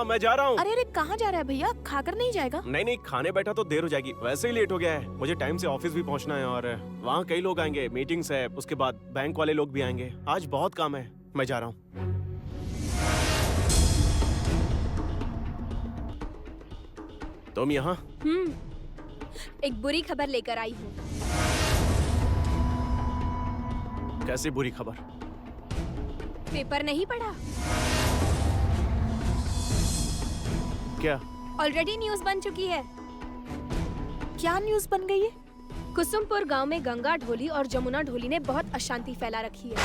हाँ मैं जा रहा हूँ। अरे अरे कहाँ जा रहा है भैया? खाकर नहीं जाएगा? नहीं नहीं, खाने बैठा तो देर हो जाएगी, वैसे ही लेट हो गया है। मुझे टाइम से ऑफिस भी पहुँचना है और वहाँ कई लोग आएंगे, मीटिंग्स है, उसके बाद बैंक वाले लोग भी आएंगे। आज बहुत काम है, मैं जा रहा हूँ। तुम यहाँ? एक बुरी खबर लेकर आई हूँ। कैसी बुरी खबर? पेपर नहीं पढ़ा? क्या? ऑलरेडी न्यूज़ बन चुकी है। क्या न्यूज़ बन गई है? कुसुमपुर गांव में गंगा ढोली और जमुना ढोली ने बहुत अशांति फैला रखी है।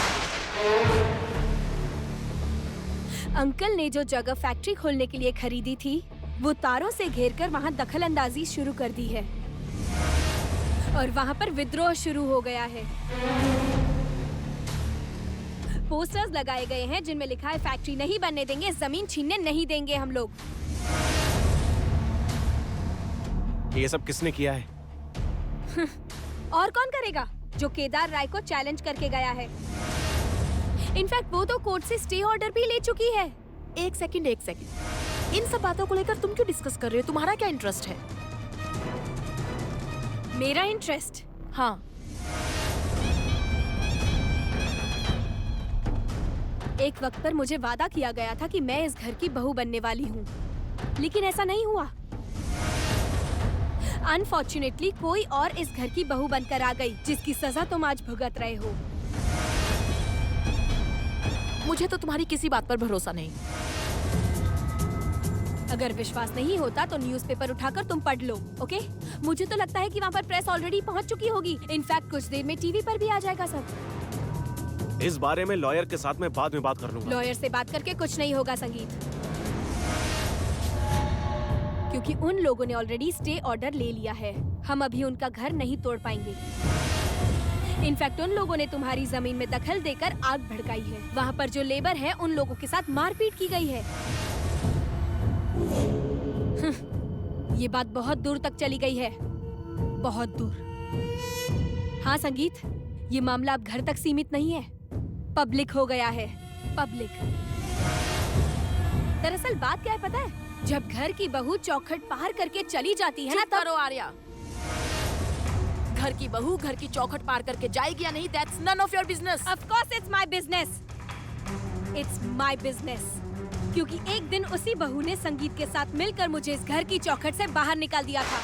अंकल ने जो जगह फैक्ट्री खोलने के लिए खरीदी थी, वो तारों से घेरकर वहाँ दखल अंदाजी शुरू कर दी है और वहाँ पर विद्रोह शुरू हो गया है। पोस्टर्स लगाए गए हैं जिनमें लिखा है फैक्ट्री नहीं बनने देंगे, जमीन छीनने नहीं देंगे हम लोग। ये सब किसने किया है? और कौन करेगा? जो केदार राय को चैलेंज करके गया है। इनफैक्ट वो तो कोर्ट से स्टे ऑर्डर भी ले चुकी है। एक सेकंड। इन सब बातों को लेकर तुम क्यों डिस्कस कर रहे हो? तुम्हारा क्या इंटरेस्ट है? मेरा इंटरेस्ट? हाँ। एक वक्त पर मुझे वादा किया गया था कि मैं इस घर की बहू बनने वाली हूँ, लेकिन ऐसा नहीं हुआ। अनफॉर्चुनेटली कोई और इस घर की बहू बनकर आ गई, जिसकी सजा तुम आज भुगत रहे हो। मुझे तो तुम्हारी किसी बात पर भरोसा नहीं। अगर विश्वास नहीं होता तो न्यूज़पेपर उठाकर तुम पढ़ लो, ओके? मुझे तो लगता है कि वहाँ पर प्रेस ऑलरेडी पहुँच चुकी होगी। इनफैक्ट कुछ देर में टीवी पर भी आ जाएगा सब। इस बारे में लॉयर के साथ मैं बाद में बात कर लूंगा। लॉयर से बात करके कुछ नहीं होगा संगीत, क्योंकि उन लोगों ने ऑलरेडी स्टे ऑर्डर ले लिया है। हम अभी उनका घर नहीं तोड़ पाएंगे। इनफैक्ट उन लोगों ने तुम्हारी जमीन में दखल देकर आग भड़काई है। वहाँ पर जो लेबर है उन लोगों के साथ मारपीट की गई है। ये बात बहुत दूर तक चली गई है, बहुत दूर। हाँ संगीत, ये मामला अब घर तक सीमित नहीं है, पब्लिक हो गया है। पब्लिक। दरअसल बात क्या है पता है? जब घर की बहू चौखट पार करके चली जाती है ना, तब करो आर्या। घर की बहू घर की चौखट पार करके जाएगी या नहीं, that's none of your business. Of course it's my business. It's my business. क्योंकि एक दिन उसी बहू ने संगीत के साथ मिलकर मुझे इस घर की चौखट से बाहर निकाल दिया था।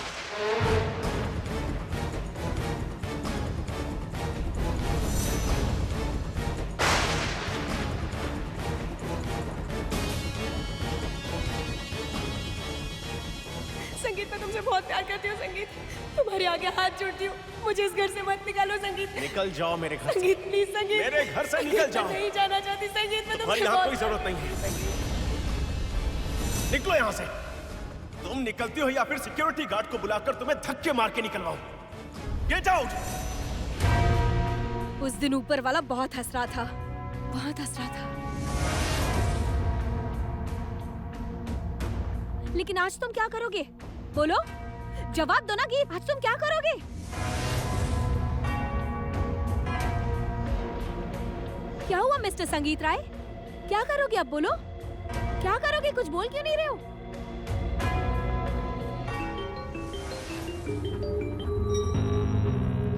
संगीत, मैं तुमसे बहुत प्यार करती हूँ संगीत। तुम्हारे आगे हाथ जोड़ती हूँ, मुझे इस घर से मत निकालो संगीत। निकल जाओ मेरे घर से। संगीत प्लीज संगीत, मेरे घर से निकल जाओ। नहीं जाना चाहती संगीत, मैं तुम्हारी यहाँ कोई जरूरत नहीं है। निकलो यहाँ से। तुम निकलती हो या फिर सिक्योरिटी गार्ड को बुलाकर तुम्हें धक्के मार के निकलवाऊं। Get out. उस दिन ऊपर वाला बहुत हंस रहा था, बहुत हंस रहा था। लेकिन आज तुम क्या करोगे? बोलो, जवाब दो ना गीत, आज तुम क्या करोगे? क्या हुआ मिस्टर संगीत राय? क्या करोगे अब? बोलो, क्या करोगे? कुछ बोल क्यों नहीं रहे हो?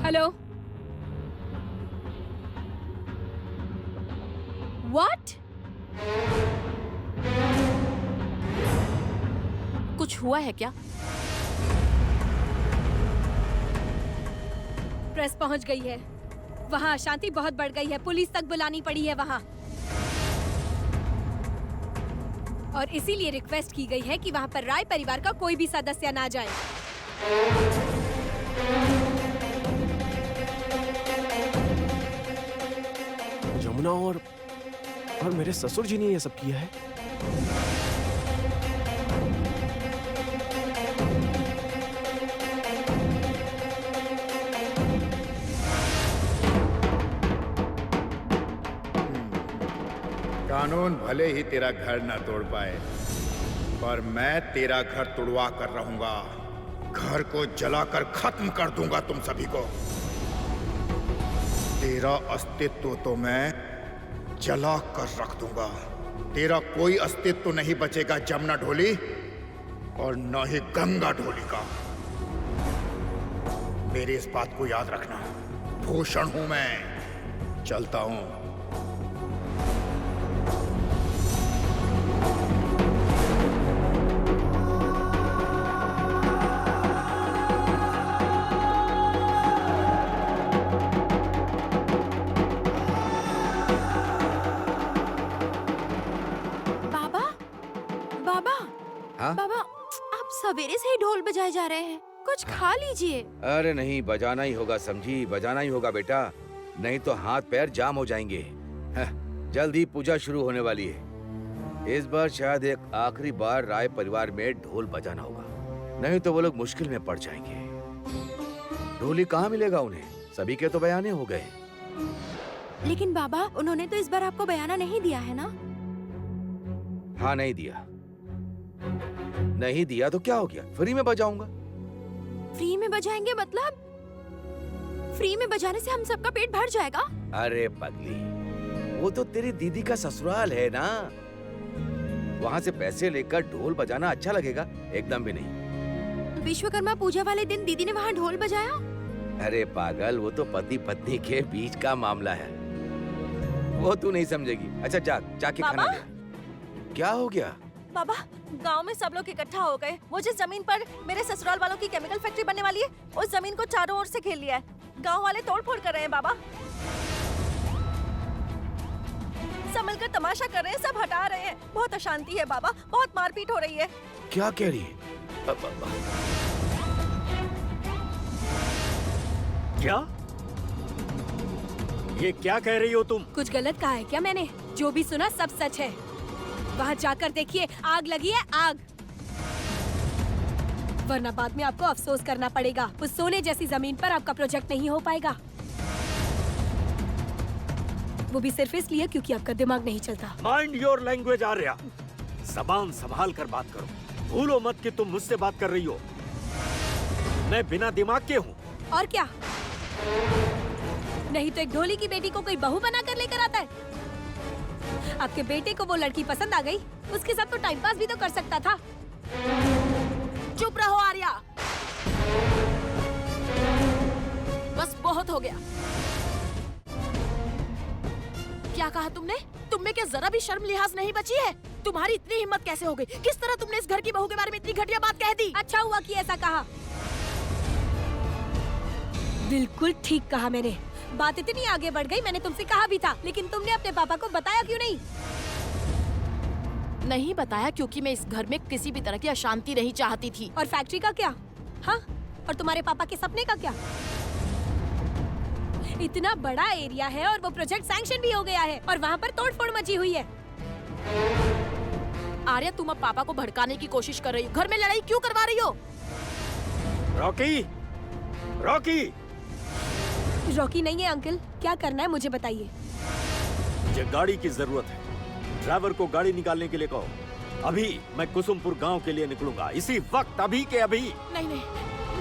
हेलो? व्हाट? कुछ हुआ है क्या? प्रेस पहुंच गई है, वहाँ अशांति बहुत बढ़ गई है, पुलिस तक बुलानी पड़ी है वहाँ। और इसीलिए रिक्वेस्ट की गई है कि वहाँ पर राय परिवार का कोई भी सदस्य ना जाए। जमुना और मेरे ससुर जी ने ये सब किया है। कानून भले ही तेरा घर न तोड़ पाए, पर मैं तेरा घर तोड़वा कर रहूंगा। घर को जलाकर खत्म कर दूंगा तुम सभी को। तेरा अस्तित्व तो मैं जला कर रख दूंगा। तेरा कोई अस्तित्व नहीं बचेगा जमुना ढोली, और न ही गंगा ढोली का। मेरी इस बात को याद रखना, भूषण हूं मैं, चलता हूं। बाबा बाबा हाँ? बाबा, आप सवेरे से ही ढोल बजाए जा रहे हैं, कुछ खा लीजिए। अरे नहीं, बजाना ही होगा समझी, बजाना ही होगा बेटा, नहीं तो हाथ पैर जाम हो जाएंगे। जल्द ही पूजा शुरू होने वाली है। इस बार शायद एक आखिरी बार राय परिवार में ढोल बजाना होगा, नहीं तो वो लोग मुश्किल में पड़ जाएंगे। ढोली कहाँ मिलेगा उन्हें, सभी के तो बयाने हो गए। लेकिन बाबा, उन्होंने तो इस बार आपको बयाना नहीं दिया है ना? हाँ, नहीं दिया। नहीं दिया तो क्या हो गया, फ्री में बजाऊंगा। फ्री में बजाएंगे मतलब? फ्री में बजाने से हम सबका पेट भर जाएगा। अरे पगली, वो तो तेरी दीदी का ससुराल है ना, वहाँ से पैसे लेकर ढोल बजाना अच्छा लगेगा? एकदम भी नहीं। विश्वकर्मा पूजा वाले दिन दीदी ने वहाँ ढोल बजाया। अरे पागल, वो तो पति पत्नी के बीच का मामला है, वो तू नहीं समझेगी। अच्छा जाके खाना ले। क्या हो गया? बाबा, गांव में सब लोग इकट्ठा हो गए। वो जिस जमीन पर मेरे ससुराल वालों की केमिकल फैक्ट्री बनने वाली है, उस जमीन को चारों ओर से घेर लिया है। गांव वाले तोड़फोड़ कर रहे हैं बाबा, सब मिलकर तमाशा कर रहे हैं, सब हटा रहे हैं। बहुत अशांति है बाबा, बहुत मारपीट हो रही है। क्या कह रही है? क्या? ये क्या कह रही हो तुम? कुछ गलत कहा है क्या मैंने? जो भी सुना सब सच है। वहाँ जाकर देखिए, आग लगी है, आग। वरना बाद में आपको अफसोस करना पड़ेगा। उस सोने जैसी जमीन पर आपका प्रोजेक्ट नहीं हो पाएगा, वो भी सिर्फ इसलिए क्योंकि आपका दिमाग नहीं चलता। माइंड योर लैंग्वेज आर्या, जबान संभाल कर बात करो। भूलो मत कि तुम मुझसे बात कर रही हो। मैं बिना दिमाग के हूँ। और क्या? नहीं तो एक ढोली की बेटी को कोई बहू बना कर लेकर आता है। आपके बेटे को वो लड़की पसंद आ गई, उसके साथ तो टाइम पास भी तो कर सकता था। चुप रहो आर्या, बस बहुत हो गया। क्या कहा तुमने? तुम में क्या जरा भी शर्म लिहाज नहीं बची है? तुम्हारी इतनी हिम्मत कैसे हो गई? किस तरह तुमने इस घर की बहू के बारे में इतनी घटिया बात कह दी? अच्छा हुआ कि ऐसा कहा। बिल्कुल ठीक कहा मैंने। बात इतनी आगे बढ़ गई, मैंने तुमसे कहा भी था, लेकिन तुमने अपने पापा को बताया क्यों नहीं? नहीं बताया क्योंकि मैं इस घर में किसी भी तरह की अशांति नहीं चाहती थी। और फैक्ट्री का क्या? हाँ, और तुम्हारे पापा के सपने का क्या? इतना बड़ा एरिया है और वो प्रोजेक्ट सैंक्शन भी हो गया है और वहाँ पर तोड़फोड़ मची हुई है। आर्या, तुम अब पापा को भड़काने की कोशिश कर रही हो। घर में लड़ाई क्यों करवा रही हो? रॉकी, रॉकी, रॉकी नहीं है अंकल, क्या करना है मुझे बताइए। मुझे गाड़ी की जरूरत है। ड्राइवर को गाड़ी निकालने के लिए कहो। अभी मैं कुसुमपुर गांव के लिए निकलूंगा, इसी वक्त, अभी के अभी। नहीं नहीं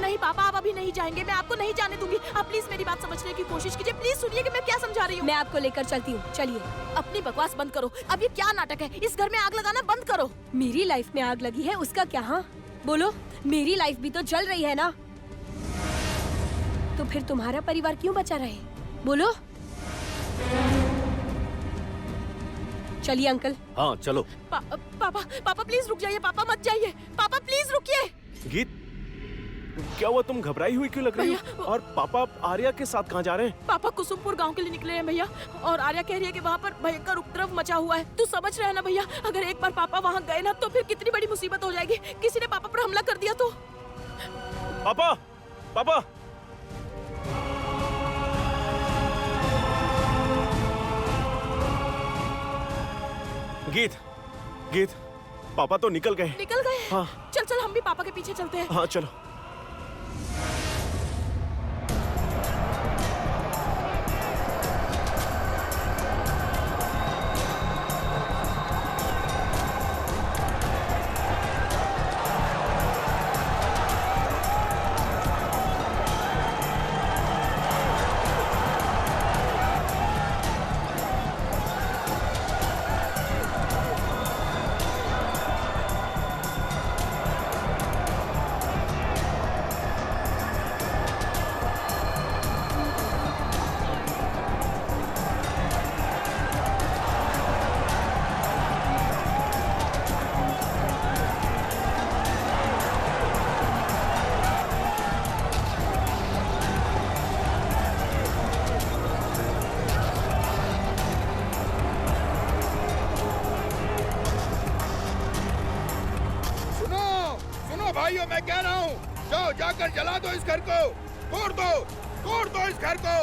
नहीं पापा, आप अभी नहीं जाएंगे। मैं आपको नहीं जाने दूंगी। आप प्लीज मेरी बात समझने की कोशिश कीजिए। प्लीज सुनिए कि मैं क्या समझा रही हूँ। मैं आपको लेकर चलती हूँ, चलिए। अपनी बकवास बंद करो। अब ये क्या नाटक है? इस घर में आग लगाना बंद करो। मेरी लाइफ में आग लगी है, उसका क्या? हाँ बोलो, मेरी लाइफ भी तो जल रही है ना, तो फिर तुम्हारा परिवार क्यों बचा रहे? बोलो। चलिए अंकल। हाँ चलो। पापा प्लीज रुक जाइए। पापा मत जाइए। पापा प्लीज रुकिए। गीत, क्या हुआ? तुम घबराई हुई क्यों लग रही हो? और पापा आर्या के साथ कहाँ जा रहे हैं? पापा कुसुमपुर गांव के लिए निकले हैं भैया, और आर्या कह रही है कि वहाँ पर भयंकर उपद्रव मचा हुआ है। तू समझ रहे है ना भैया? अगर एक बार पापा वहाँ गए ना तो फिर कितनी बड़ी मुसीबत हो जाएगी। किसी ने पापा पर हमला कर दिया तो। पापा, पापा, गीत, गीत, पापा तो निकल गए। निकल गए? हाँ। चल चल, हम भी पापा के पीछे चलते हैं। हाँ चलो। जो मैं कह रहा हूँ? जाओ जाकर जला दो इस घर को, तोड़ दो इस घर को।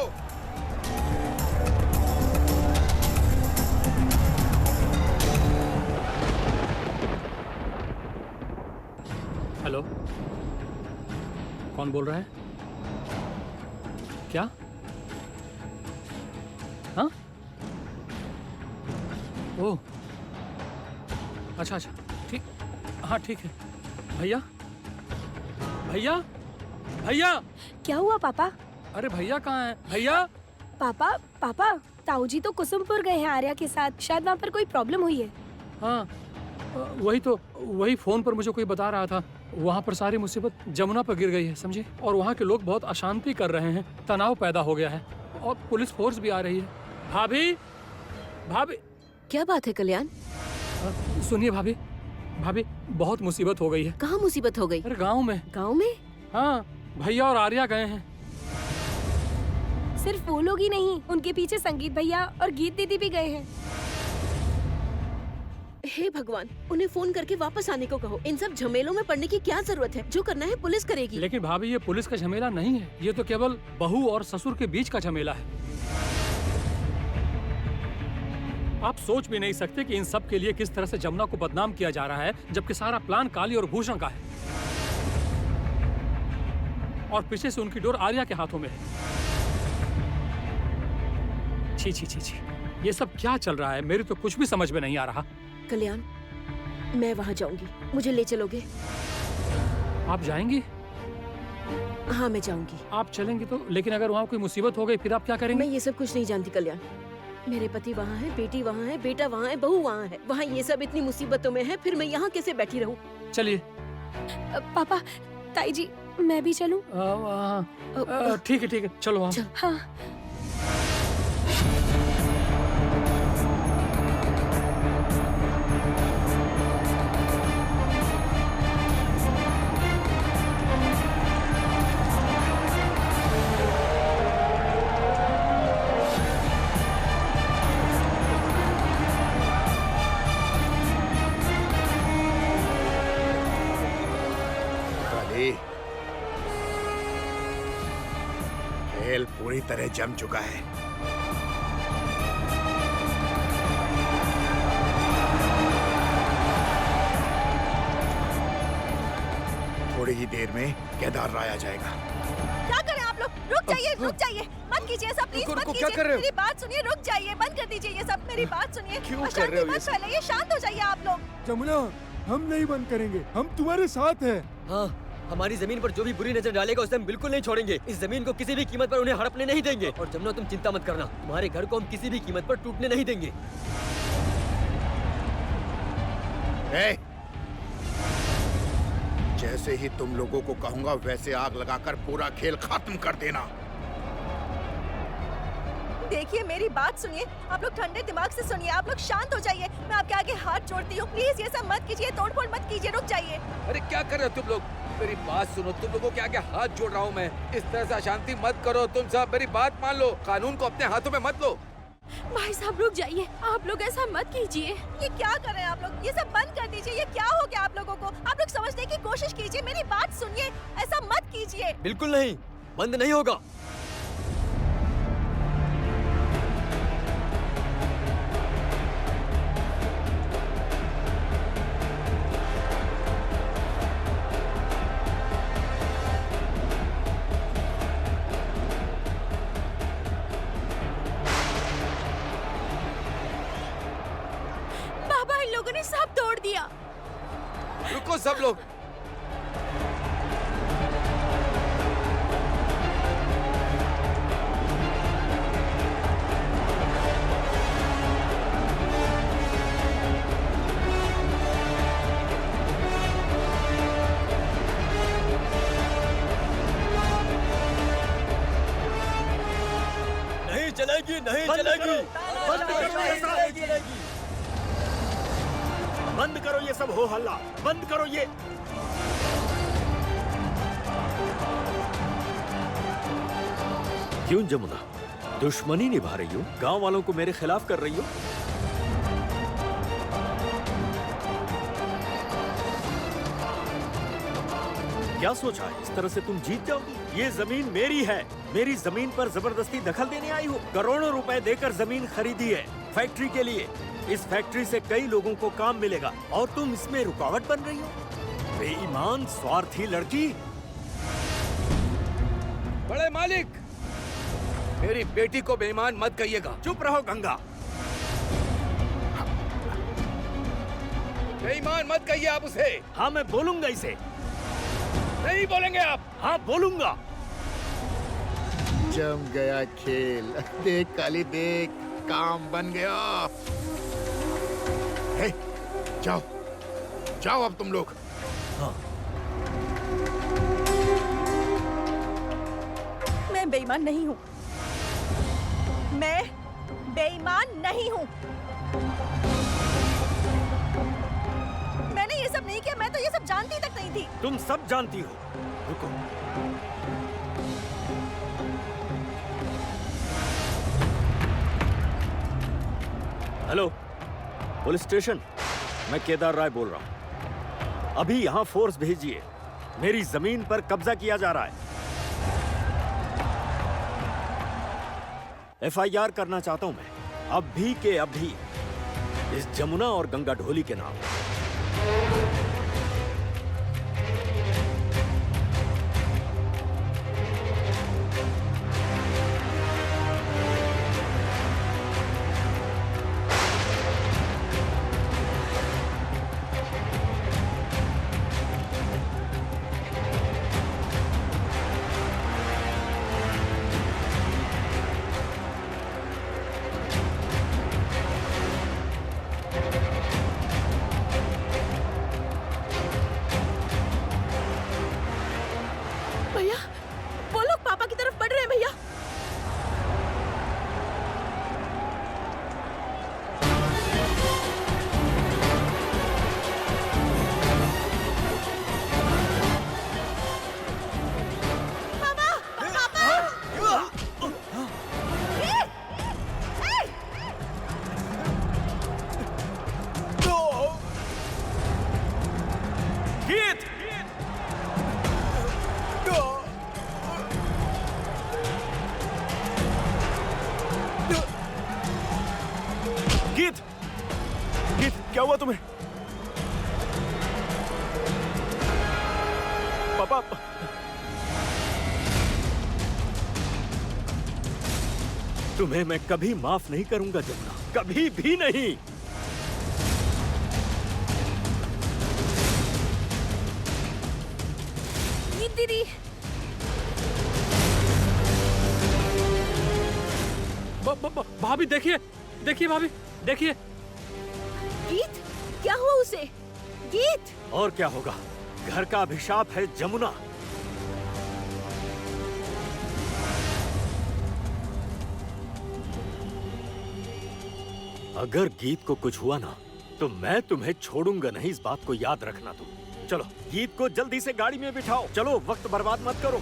हेलो, कौन बोल रहा है? क्या? हाँ? ओह, अच्छा अच्छा, ठीक, हाँ ठीक है। भैया, भैया, भैया, क्या हुआ पापा? अरे भैया कहाँ है? भैया, पापा ताऊ जी तो कुसुमपुर गए हैं आर्या के साथ, शायद वहाँ पर कोई प्रॉब्लम हुई है। हाँ वही फोन पर मुझे कोई बता रहा था। वहाँ पर सारी मुसीबत जमुना पर गिर गई है, समझे? और वहाँ के लोग बहुत अशांति कर रहे हैं, तनाव पैदा हो गया है और पुलिस फोर्स भी आ रही है। भाभी, भाभी, क्या बात है कल्याण? सुनिए भाभी, भाभी बहुत मुसीबत हो गई है। कहाँ मुसीबत हो गई? अरे गाँव में। गाँव में? हाँ, भैया और आर्या गए हैं। सिर्फ वो लोग ही नहीं, उनके पीछे संगीत भैया और गीत दीदी भी गए हैं। हे भगवान, उन्हें फोन करके वापस आने को कहो। इन सब झमेलों में पड़ने की क्या जरूरत है? जो करना है पुलिस करेगी। लेकिन भाभी ये पुलिस का झमेला नहीं है, ये तो केवल बहू और ससुर के बीच का झमेला है। आप सोच भी नहीं सकते कि इन सब के लिए किस तरह से जमुना को बदनाम किया जा रहा है, जबकि सारा प्लान काली और भूषण का है और पीछे से उनकी डोर आर्या के हाथों में है। छी छी छी छी, ये सब क्या चल रहा है? मेरी तो कुछ भी समझ में नहीं आ रहा। कल्याण, मैं वहाँ जाऊंगी, मुझे ले चलोगे? आप जाएंगी? हाँ मैं जाऊंगी। आप चलेंगी तो, लेकिन अगर वहाँ कोई मुसीबत हो गई फिर आप क्या करेंगे? मैं ये सब कुछ नहीं जानती कल्याण। मेरे पति वहाँ है, बेटी वहाँ है, बेटा वहाँ है, बहू वहाँ है। वहाँ ये सब इतनी मुसीबतों में है, फिर मैं यहाँ कैसे बैठी रहूँ? चलिए। पापा, ताई जी, मैं भी चलूं? ठीक है, चलो वहाँ। हाँ। खेल पूरी तरह जम चुका है। थोड़ी ही देर में केदार राय आ जाएगा। क्या करें आप लोग? रुक जाइए, मत कीजिए सब, प्लीज मत कीजिए। मेरी बात सुनिए, रुक जाइए, बंद कर दीजिए ये सब। मेरी बात सुनिए, अशांति मत फैलाइए, शांत हो जाइए आप लोग। जमुना, हम नहीं बंद करेंगे, हम तुम्हारे साथ हैं। हाँ, हमारी जमीन पर जो भी बुरी नजर डालेगा उसे हम बिल्कुल नहीं छोड़ेंगे। इस जमीन को किसी भी कीमत पर उन्हें हड़पने नहीं देंगे। और जमुना तुम चिंता मत करना, तुम्हारे घर को हम किसी भी कीमत पर टूटने नहीं देंगे। जैसे ही तुम लोगों को कहूंगा वैसे आग लगाकर पूरा खेल खत्म कर देना। देखिए मेरी बात सुनिए, आप लोग ठंडे दिमाग से सुनिए, आप लोग शांत हो जाइए। मैं आपके आगे हाथ जोड़ती हूँ, प्लीज ये सब मत कीजिए, तोड़फोड़ मत कीजिए, रुक जाइए। अरे क्या कर रहे हो तुम लोग? मेरी बात सुनो, तुम लोगों के आगे हाथ जोड़ रहा हूँ मैं। इस तरह से अशांति मत करो तुम सब, मेरी बात मान लो, कानून को अपने हाथों में मत लो। भाई साहब रुक जाइए, आप लोग ऐसा मत कीजिए। ये क्या कर रहे हैं आप लोग? ये सब बंद कर दीजिए। ये क्या हो गया आप लोगों को? आप लोग समझने की कोशिश कीजिए, मेरी बात सुनिए, ऐसा मत कीजिए। बिल्कुल नहीं, बंद नहीं होगा। बाबा, इन लोगों ने सब तोड़ दिया। रुको सब लोग। नहीं चलेगी, नहीं चलेगी। बंद करो ये सब हो हल्ला, बंद करो ये। क्यों जमुना, दुश्मनी निभा रही हो? गांव वालों को मेरे खिलाफ कर रही हो? क्या सोचा है? इस तरह से तुम जीत जाओगी? ये जमीन मेरी है। मेरी जमीन पर जबरदस्ती दखल देने आई हो? करोड़ों रुपए देकर जमीन खरीदी है फैक्ट्री के लिए। इस फैक्ट्री से कई लोगों को काम मिलेगा और तुम इसमें रुकावट बन रही हो? बेईमान स्वार्थी लड़की। बड़े मालिक, मेरी बेटी को बेईमान मत कहिएगा। चुप रहो गंगा। बेईमान मत कहिए आप उसे। हाँ, मैं बोलूंगा इसे। नहीं बोलेंगे आप? हाँ, बोलूंगा। जम गया खेल। देख काली देख, काम बन गया। हे, जाओ जाओ अब तुम लोग। हाँ। मैं बेईमान नहीं हूँ। मैं बेईमान नहीं हूँ। मैंने ये सब नहीं किया। मैं तो ये सब जानती तक नहीं थी। तुम सब जानती हो। रुको। Hello, police station. मैं केदार राय बोल रहा हूं। अभी यहां फोर्स भेजिए। मेरी जमीन पर कब्जा किया जा रहा है। FIR करना चाहता हूं मैं, अभी के अभी, इस जमुना और गंगा ढोली के नाम। भैया वो लोग पापा की तरफ बढ़ रहे हैं भैया। गीत! गीत! गीत, क्या हुआ तुम्हें? पापा, तुम्हें मैं कभी माफ नहीं करूंगा जमुना, कभी भी नहीं। दीदी, भाभी देखिए, देखिए भाभी, देखिए। गीत, क्या हुआ उसे? गीत! और क्या होगा? घर का अभिशाप है जमुना। अगर गीत को कुछ हुआ ना, तो मैं तुम्हें छोड़ूंगा नहीं, इस बात को याद रखना तुम। चलो, गीत को जल्दी से गाड़ी में बिठाओ। चलो, वक्त बर्बाद मत करो।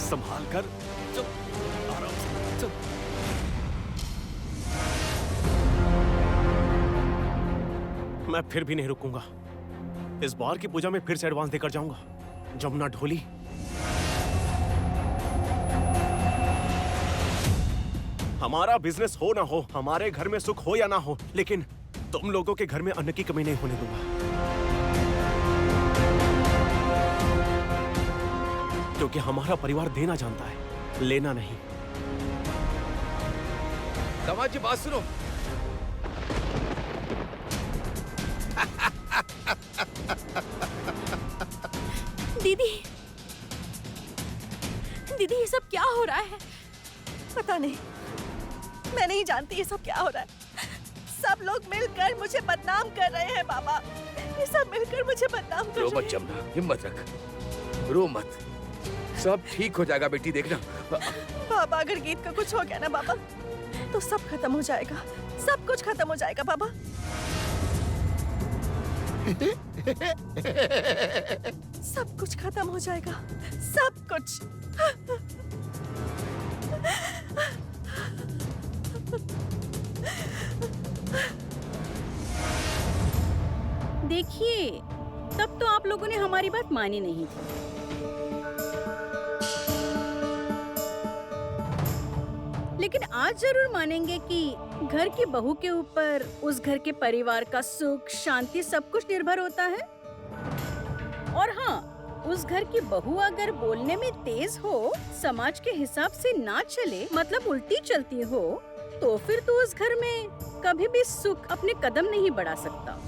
संभाल कर चलो, आराम से चलो। मैं फिर भी नहीं रुकूंगा। इस बार की पूजा में फिर से एडवांस देकर जाऊंगा। जमुना ढोली, हमारा बिजनेस हो ना हो, हमारे घर में सुख हो या ना हो, लेकिन तुम लोगों के घर में अन्न की कमी नहीं होने दूंगा। क्योंकि हमारा परिवार देना जानता है, लेना नहीं। दामाद जी, बात सुनो। दीदी, दीदी ये सब क्या हो रहा है? पता नहीं, मैं नहीं जानती ये सब क्या हो रहा है। सब लोग मिलकर मुझे बदनाम कर रहे हैं बाबा। ये सब मिलकर मुझे बदनाम कर रो रहे मत हैं। जमुना, हिम्मत रख, रो मत, सब ठीक हो जाएगा बेटी, देखना। बाबा, अगर गीत का कुछ हो गया ना बाबा, तो सब खत्म हो जाएगा। सब कुछ खत्म हो जाएगा बाबा। सब कुछ खत्म हो जाएगा, सब कुछ। देख देखिए, तब तो आप लोगों ने हमारी बात मानी नहीं थी। लेकिन आज जरूर मानेंगे कि घर की बहू के ऊपर उस घर के परिवार का सुख, शांति सब कुछ निर्भर होता है। और हाँ, उस घर की बहू अगर बोलने में तेज हो, समाज के हिसाब से ना चले, मतलब उल्टी चलती हो, तो फिर तो उस घर में कभी भी सुख अपने कदम नहीं बढ़ा सकता।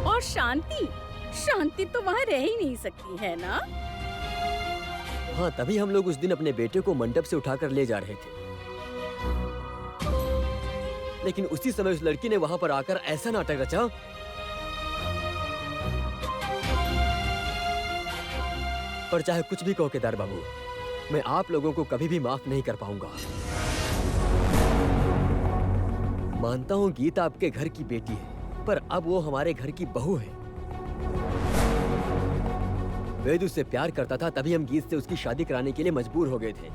और शांति तो वहाँ रह ही नहीं सकती है ना। हाँ, तभी हम लोग उस दिन अपने बेटे को मंडप से उठाकर ले जा रहे थे, लेकिन उसी समय उस लड़की ने वहाँ पर आकर ऐसा नाटक रचा। पर चाहे कुछ भी कहो केदार बाबू, मैं आप लोगों को कभी भी माफ नहीं कर पाऊंगा। मानता हूँ गीता आपके घर की बेटी है, पर अब वो हमारे घर की बहू है। वेद उससे प्यार करता था, तभी हम गीत से उसकी शादी कराने के लिए मजबूर हो गए थे।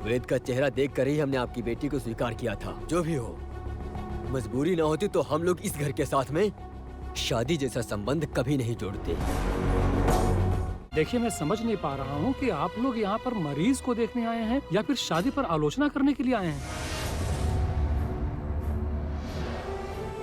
वेद का चेहरा देखकर ही हमने आपकी बेटी को स्वीकार किया था। जो भी हो, मजबूरी ना होती तो हम लोग इस घर के साथ में शादी जैसा संबंध कभी नहीं जोड़ते। देखिए, मैं समझ नहीं पा रहा हूँ कि आप लोग यहाँ पर मरीज को देखने आए हैं या फिर शादी पर आलोचना करने के लिए आए हैं।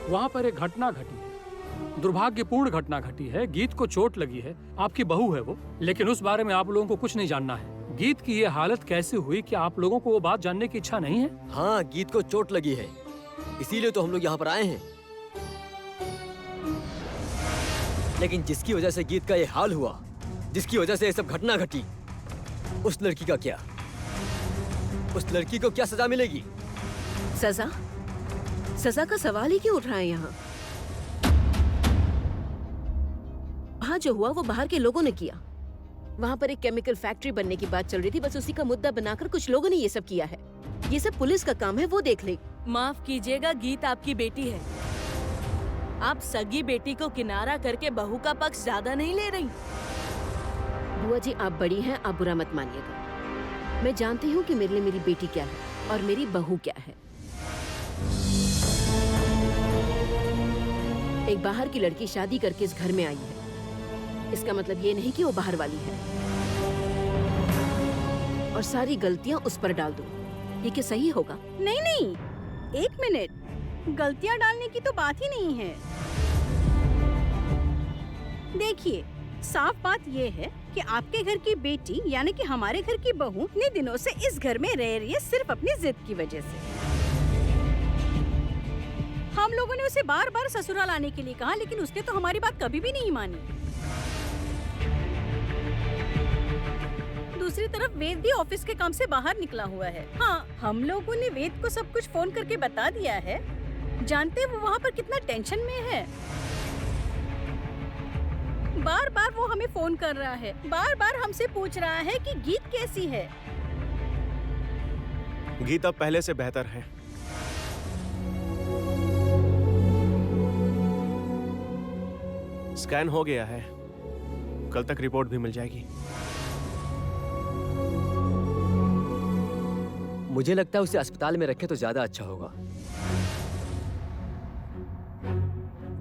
वहाँ पर एक घटना घटी है, दुर्भाग्यपूर्ण घटना घटी है। गीत को चोट लगी है, आपकी बहू है वो, लेकिन उस बारे में आप लोगों को कुछ नहीं जानना है। गीत की ये हालत कैसे हुई कि आप लोगों को वो बात जानने की इच्छा नहीं है? हाँ, गीत को चोट लगी है, इसीलिए तो हम लोग यहाँ पर आए हैं। लेकिन जिसकी वजह से गीत का ये हाल हुआ, जिसकी वजह से ये सब घटना घटी, उस लड़की का क्या? उस लड़की को क्या सजा मिलेगी? सजा का सवाल ही क्यों उठ रहा है यहाँ? हाँ, जो हुआ वो बाहर के लोगों ने किया। वहाँ पर एक केमिकल फैक्ट्री बनने की बात चल रही थी, बस उसी का मुद्दा बनाकर कुछ लोगों ने ये सब किया है। ये सब पुलिस का काम है, वो देख ले। माफ कीजिएगा, गीत आपकी बेटी है। आप सगी बेटी को किनारा करके बहू का पक्ष ज्यादा नहीं ले रही। बुआ जी, आप बड़ी हैं, आप बुरा मत मानिएगा। मैं जानती हूँ कि मेरे लिए मेरी बेटी क्या है और मेरी बहू क्या है। एक बाहर की लड़की शादी करके इस घर में आई है, इसका मतलब ये नहीं कि वो बाहर वाली है और सारी गलतियाँ उस पर डाल दूँ। ये क्या सही होगा? नहीं, एक मिनट, गलतियाँ डालने की तो बात ही नहीं है। देखिए, साफ बात ये है कि आपके घर की बेटी यानी कि हमारे घर की बहू इतने दिनों से इस घर में रह रही है सिर्फ अपनी जिद की वजह से। हम लोगों ने उसे बार बार ससुराल आने के लिए कहा, लेकिन उसने तो हमारी बात कभी भी नहीं मानी। दूसरी तरफ वेद भी ऑफिस के काम से बाहर निकला हुआ है। हाँ, हम लोगों ने वेद को सब कुछ फोन करके बता दिया है। जानते वो वहाँ पर कितना टेंशन में है। बार बार वो हमें फोन कर रहा है, बार बार हमसे पूछ रहा है कि गीत कैसी है। गीत अब पहले से बेहतर है। स्कैन हो गया है, कल तक रिपोर्ट भी मिल जाएगी। मुझे लगता है उसे अस्पताल में रखे तो ज्यादा अच्छा होगा।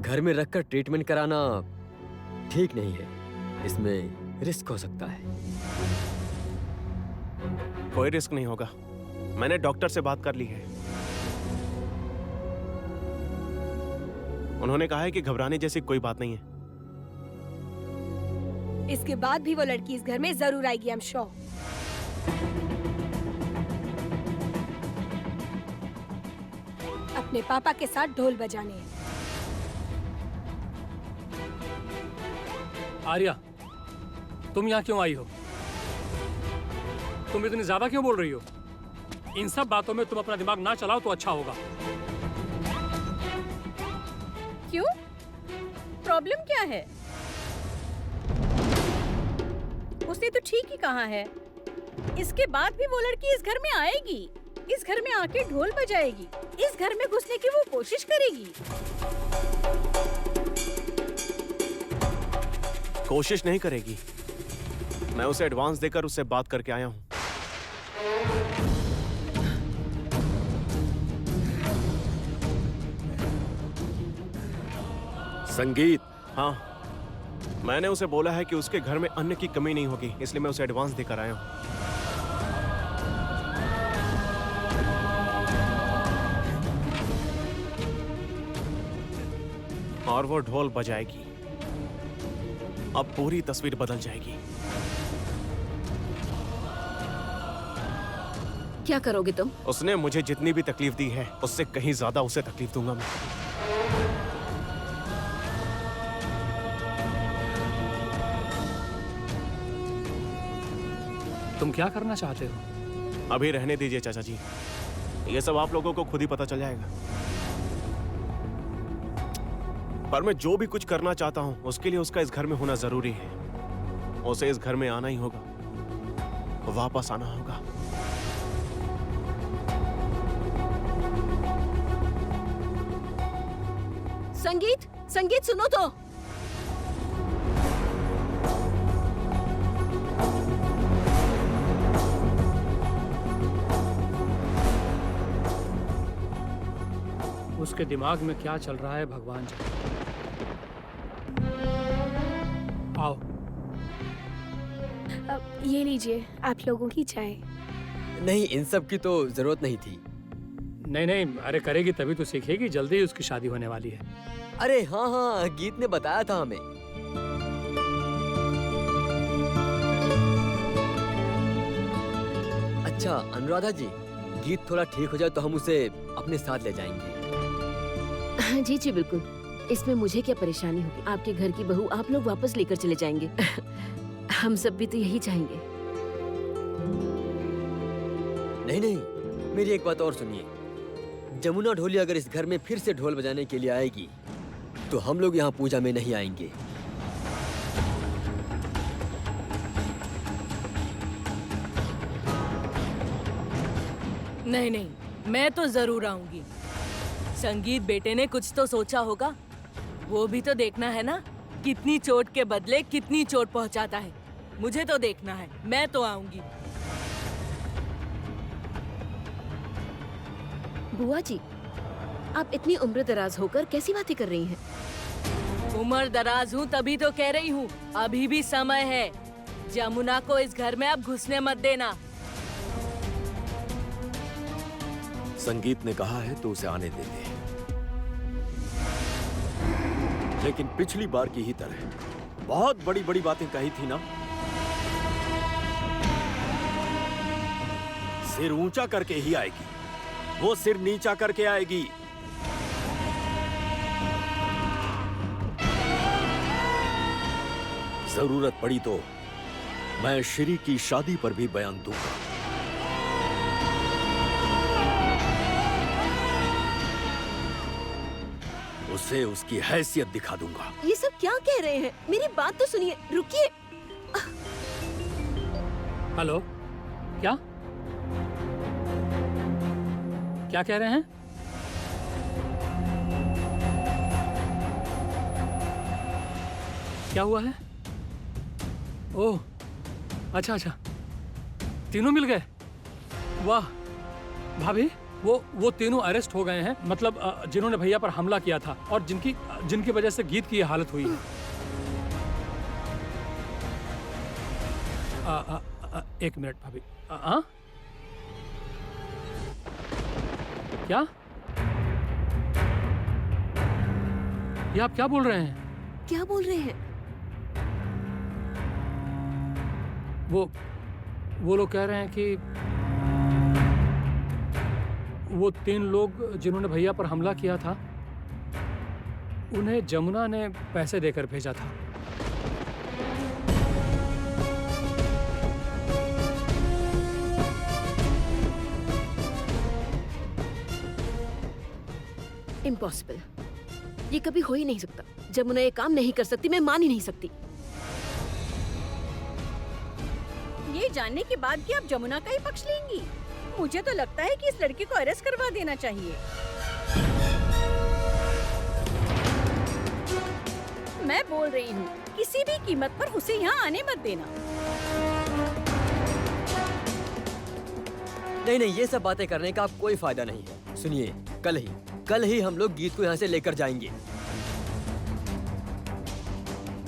घर में रखकर ट्रीटमेंट कराना ठीक नहीं है, इसमें रिस्क हो सकता है। कोई रिस्क नहीं होगा, मैंने डॉक्टर से बात कर ली है। उन्होंने कहा है कि घबराने जैसी कोई बात नहीं है। इसके बाद भी वो लड़की इस घर में जरूर आएगी, आई एम श्योर। अपने पापा के साथ ढोल बजाने। आर्या, तुम यहाँ क्यों आई हो? तुम इतनी ज्यादा क्यों बोल रही हो? इन सब बातों में तुम अपना दिमाग ना चलाओ तो अच्छा होगा। क्यों? प्रॉब्लम क्या है? उसने तो ठीक ही कहा है। इसके बाद भी वो लड़की इस घर में आएगी, इस घर में आके ढोल बजाएगी, इस घर में घुसने की वो कोशिश करेगी। कोशिश नहीं करेगी, मैं उसे एडवांस देकर उससे बात करके आया हूँ। संगीत, हाँ, मैंने उसे बोला है कि उसके घर में अन्न की कमी नहीं होगी, इसलिए मैं उसे एडवांस देकर आया हूँ। और वो ढोल बजाएगी, अब पूरी तस्वीर बदल जाएगी। क्या करोगे तुम? उसने मुझे जितनी भी तकलीफ दी है उससे कहीं ज्यादा उसे तकलीफ दूंगा मैं। तुम क्या करना चाहते हो? अभी रहने दीजिए चाचा जी, ये सब आप लोगों को खुद ही पता चल जाएगा। पर मैं जो भी कुछ करना चाहता हूँ उसके लिए उसका इस घर में होना जरूरी है। उसे इस घर में आना ही होगा, वापस आना होगा। संगीत, संगीत सुनो तो। उसके दिमाग में क्या चल रहा है भगवान जाने। आओ। अब ये लीजिए आप लोगों की चाय। नहीं, इन सब की तो जरूरत नहीं थी। नहीं नहीं, अरे करेगी तभी तो सीखेगी, जल्दी ही उसकी शादी होने वाली है। अरे हाँ हाँ, गीत ने बताया था हमें। अच्छा अनुराधा जी, गीत थोड़ा ठीक हो जाए तो हम उसे अपने साथ ले जाएंगे। हाँ जी जी बिल्कुल, इसमें मुझे क्या परेशानी होगी। आपके घर की बहू आप लोग वापस लेकर चले जाएंगे। हम सब भी तो यही चाहेंगे। नहीं नहीं, मेरी एक बात और सुनिए। जमुना ढोली अगर इस घर में फिर से ढोल बजाने के लिए आएगी तो हम लोग यहाँ पूजा में नहीं आएंगे। नहीं नहीं, मैं तो जरूर आऊंगी। संगीत बेटे ने कुछ तो सोचा होगा, वो भी तो देखना है ना, कितनी चोट के बदले कितनी चोट पहुंचाता है। मुझे तो देखना है, मैं तो आऊंगी। बुआ जी, आप इतनी उम्र दराज होकर कैसी बातें कर रही हैं? उम्र दराज हूँ तभी तो कह रही हूँ, अभी भी समय है। जमुना को इस घर में अब घुसने मत देना। संगीत ने कहा है तो उसे आने देते हैं, लेकिन पिछली बार की ही तरह बहुत बड़ी बड़ी बातें कही थी ना। सिर ऊंचा करके ही आएगी, वो सिर नीचा करके आएगी। जरूरत पड़ी तो मैं श्री की शादी पर भी बयान दूंगा। उसे उसकी हैसियत दिखा दूंगा। ये सब क्या कह रहे हैं? मेरी बात तो सुनिए, रुकिए। हेलो, क्या क्या कह रहे हैं? क्या हुआ है? ओह, अच्छा अच्छा, तीनों मिल गए। वाह भाभी, वो तीनों अरेस्ट हो गए हैं, मतलब जिन्होंने भैया पर हमला किया था और जिनकी वजह से गीत की ये हालत हुई है। एक मिनट भाभी। क्या? ये आप क्या बोल रहे हैं? क्या बोल रहे हैं? वो लोग कह रहे हैं कि वो 3 लोग जिन्होंने भैया पर हमला किया था, उन्हें जमुना ने पैसे देकर भेजा था। इम्पॉसिबल, ये कभी हो ही नहीं सकता। जमुना ये काम नहीं कर सकती, मैं मान ही नहीं सकती। ये जानने के बाद कि आप जमुना का ही पक्ष लेंगी? मुझे तो लगता है कि इस लड़की को अरेस्ट करवा देना चाहिए। मैं बोल रही हूँ, किसी भी कीमत पर उसे यहाँ आने मत देना। नहीं नहीं, ये सब बातें करने का अब कोई फायदा नहीं है। सुनिए, कल ही हम लोग गीत को यहाँ से लेकर जाएंगे।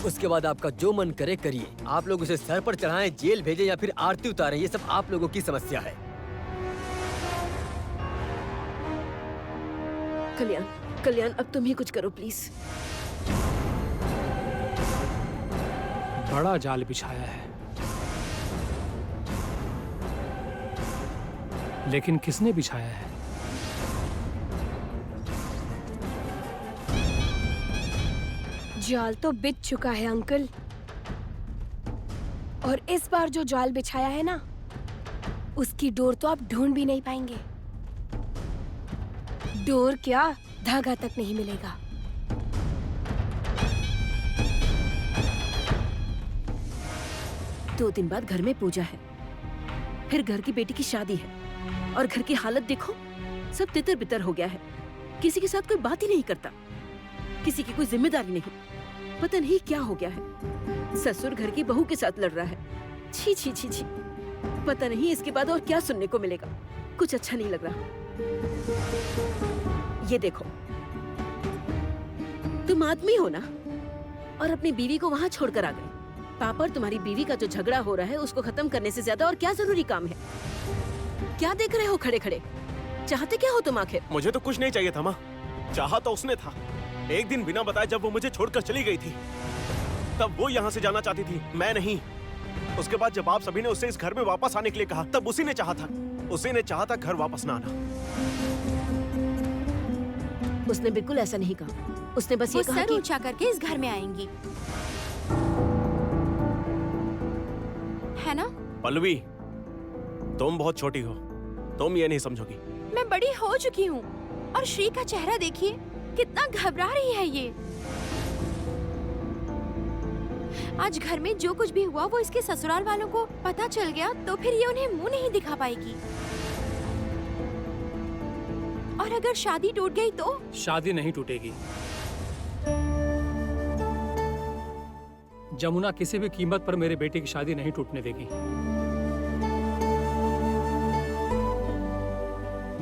उसके बाद आपका जो मन करे करिए। आप लोग उसे सर पर चढ़ाएं, जेल भेजें या फिर आरती उतारें, ये सब आप लोगों की समस्या है। कल्याण, कल्याण, अब तुम ही कुछ करो प्लीज। बड़ा जाल बिछाया है, लेकिन किसने बिछाया है? जाल तो बिछ चुका है अंकल, और इस बार जो जाल बिछाया है ना, उसकी डोर तो आप ढूंढ भी नहीं पाएंगे। डोर क्या, धागा तक नहीं मिलेगा। दो दिन बाद घर में पूजा है, फिर घर की बेटी की शादी है, और घर की हालत देखो, सब तितर बितर हो गया है। किसी के साथ कोई बात ही नहीं करता, किसी की कोई जिम्मेदारी नहीं। पता नहीं क्या हो गया है। ससुर घर की बहू के साथ लड़ रहा है। छी छी छी छी, पता नहीं इसके बाद और क्या सुनने को मिलेगा। कुछ अच्छा नहीं लग रहा। ये देखो, तुम आदमी हो ना, और अपनी बीवी को वहाँ छोड़कर आ गए। पापा और तुम्हारी बीवी का जो झगड़ा हो रहा है, उसको खत्म करने से ज्यादा और क्या जरूरी काम है? क्या देख रहे हो खड़े खड़े? चाहते क्या हो तुम आखिर? मुझे तो कुछ नहीं चाहिए था माँ, चाहा तो उसने था। एक दिन बिना बताए जब वो मुझे छोड़कर चली गई थी, तब वो यहाँ से जाना चाहती थी, मैं नहीं। उसके बाद जब आप सभी ने उससे इस घर में वापस आने के लिए कहा, तब उसी ने चाहा था, घर वापस ना आना। उसने बिल्कुल ऐसा नहीं कहा। उसने बस ये कहा कि ऊंचा करके इस घर में आएंगी, है ना? पल्लवी, तुम बहुत छोटी हो, तुम ये नहीं समझोगी। मैं बड़ी हो चुकी हूँ, और श्री का चेहरा देखिए, कितना घबरा रही है ये। आज घर में जो कुछ भी हुआ वो इसके ससुराल वालों को पता चल गया तो फिर ये उन्हें मुंह नहीं दिखा पाएगी। और अगर शादी टूट गई तो? शादी नहीं टूटेगी। जमुना किसी भी कीमत पर मेरे बेटे की शादी नहीं टूटने देगी।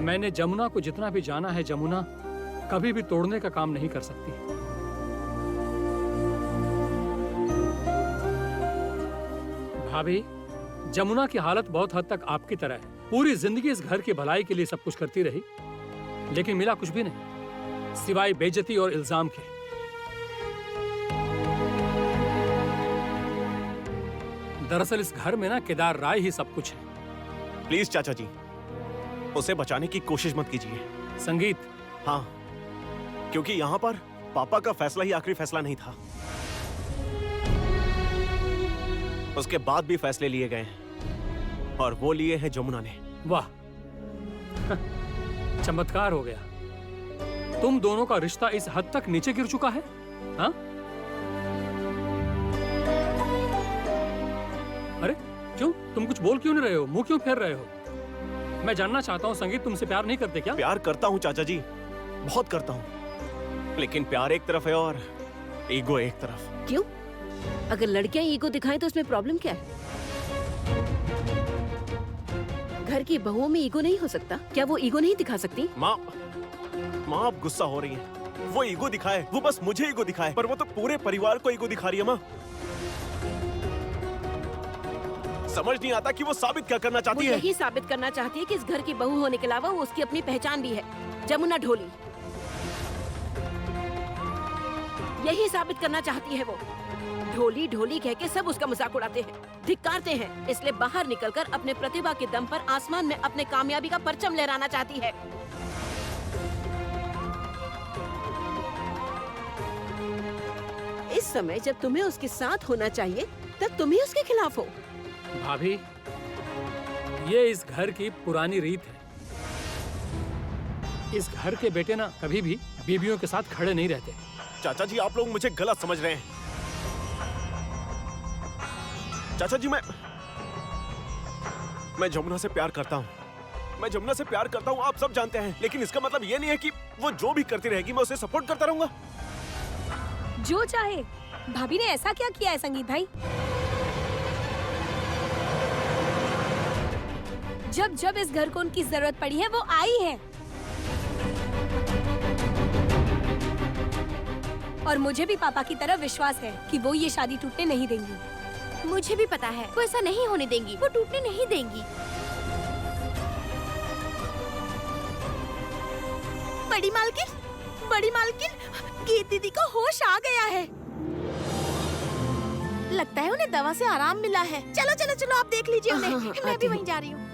मैंने जमुना को जितना भी जाना है, जमुना कभी भी तोड़ने का काम नहीं कर सकती। भाभी, जमुना की हालत बहुत हद तक आपकी तरह है। पूरी जिंदगी इस घर की भलाई के लिए सब कुछ करती रही, लेकिन मिला कुछ भी नहीं, सिवाय बेइज्जती और इल्जाम के। दरअसल इस घर में ना केदार राय ही सब कुछ है। प्लीज चाचा जी, उसे बचाने की कोशिश मत कीजिए। संगीत, हाँ, क्योंकि यहाँ पर पापा का फैसला ही आखिरी फैसला नहीं था। उसके बाद भी फैसले लिए गए हैं, और वो लिए हैं जमुना ने। वाह, चमत्कार हो गया। तुम दोनों का रिश्ता इस हद तक नीचे गिर चुका है? हाँ? अरे क्यों, तुम कुछ बोल क्यों नहीं रहे हो? मुंह क्यों फेर रहे हो? मैं जानना चाहता हूँ, संगीत तुमसे प्यार नहीं करते क्या? प्यार करता हूँ चाचा जी, बहुत करता हूँ, लेकिन प्यार एक तरफ है और ईगो एक तरफ। क्यों? अगर लड़कियां ईगो दिखाएं तो उसमें प्रॉब्लम क्या है? घर की बहुओं में ईगो नहीं हो सकता? क्या वो ईगो नहीं दिखा सकती? माँ आप गुस्सा हो रही हैं। वो ईगो दिखाए, वो बस मुझे ईगो दिखाए, पर वो तो पूरे परिवार को ईगो दिखा रही है। माँ, समझ नहीं आता कि वो साबित क्या करना चाहती है। यही साबित करना चाहती है कि इस घर की बहू होने के अलावा वो उसकी अपनी पहचान भी है, जमुना ढोली। यही साबित करना चाहती है वो। ढोली ढोली कह के सब उसका मजाक उड़ाते हैं, धिक्कारते हैं, इसलिए बाहर निकलकर अपने प्रतिभा के दम पर आसमान में अपने कामयाबी का परचम लहराना चाहती है। इस समय जब तुम्हें उसके साथ होना चाहिए, तब तुम ही उसके खिलाफ हो। भाभी, ये इस घर की पुरानी रीत है। इस घर के बेटे ना कभी भी बीवियों के साथ खड़े नहीं रहते। चाचा जी, आप लोग मुझे गलत समझ रहे हैं। चाचा जी, मैं जमुना से प्यार करता हूँ। मैं जमुना से प्यार करता हूँ, आप सब जानते हैं, लेकिन इसका मतलब ये नहीं है कि वो जो भी करती रहेगी मैं उसे सपोर्ट करता रहूंगा। जो चाहे। भाभी ने ऐसा क्या किया है संगीत भाई? जब जब इस घर को उनकी जरूरत पड़ी है वो आई है, और मुझे भी पापा की तरह विश्वास है कि वो ये शादी टूटने नहीं देंगी। मुझे भी पता है वो ऐसा नहीं होने देंगी, वो टूटने नहीं देंगी। बड़ी मालकिन, गीत दीदी को होश आ गया है। लगता है उन्हें दवा से आराम मिला है। चलो चलो चलो, आप देख लीजिए उन्हें। मैं भी वहीं जा रही हूँ।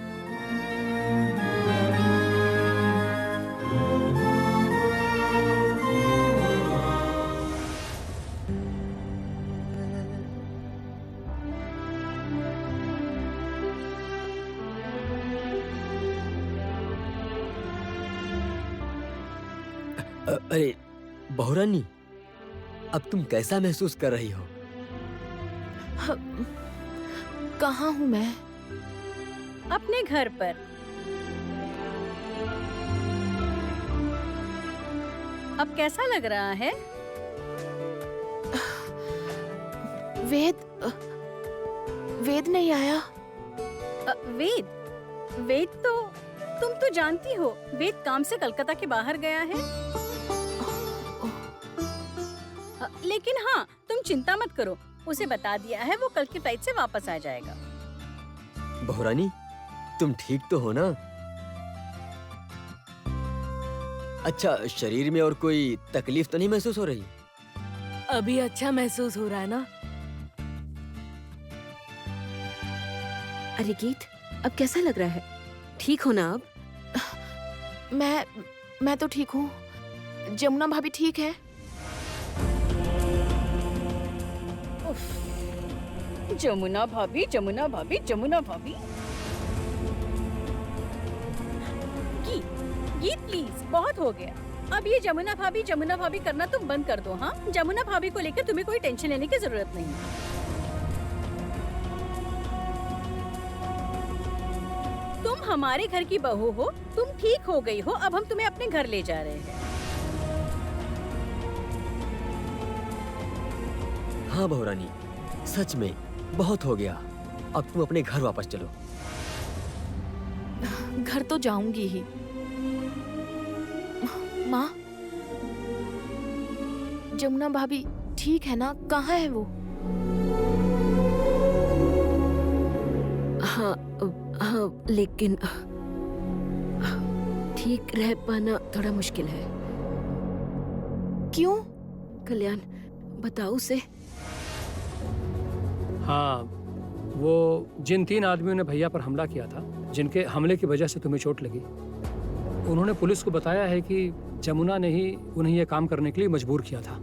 अरे बहुरानी, अब तुम कैसा महसूस कर रही हो? कहाँ हूँ मैं? अपने घर पर। अब कैसा लग रहा है? वेद नहीं आया। वेद तो तुम तो जानती हो, वेद काम से कलकत्ता के बाहर गया है। लेकिन हाँ, तुम चिंता मत करो, उसे बता दिया है वो कल की फ्लाइट से वापस आ जाएगा। बहुरानी, तुम ठीक तो हो ना? अच्छा, शरीर में और कोई तकलीफ तो नहीं महसूस हो रही? अभी अच्छा महसूस हो रहा है ना? अरे गीत, अब कैसा लग रहा है? ठीक हो ना अब? मैं तो ठीक हूँ। जमुना भाभी ठीक है? जमुना भाभी, जमुना भाभी, जमुना भाभी। गीत प्लीज, बहुत हो गया। अब ये जमुना भाभी करना तुम बंद कर दो। हाँ, जमुना भाभी को लेकर तुम्हें कोई टेंशन लेने की जरूरत नहीं है। तुम हमारे घर की बहू हो, तुम ठीक हो गई हो, अब हम तुम्हें अपने घर ले जा रहे हैं। हाँ बहुरानी, सच में बहुत हो गया। अब तुम अपने घर वापस चलो। घर तो जाऊंगी ही। माँ, जमुना भाभी ठीक है ना? कहाँ है वो? हाँ, लेकिन ठीक रह पाना थोड़ा मुश्किल है। क्यों? कल्याण, बताओ उसे। हाँ, वो जिन 3 आदमियों ने भैया पर हमला किया था, जिनके हमले की वजह से तुम्हें चोट लगी, उन्होंने पुलिस को बताया है कि जमुना ने ही उन्हें यह काम करने के लिए मजबूर किया था।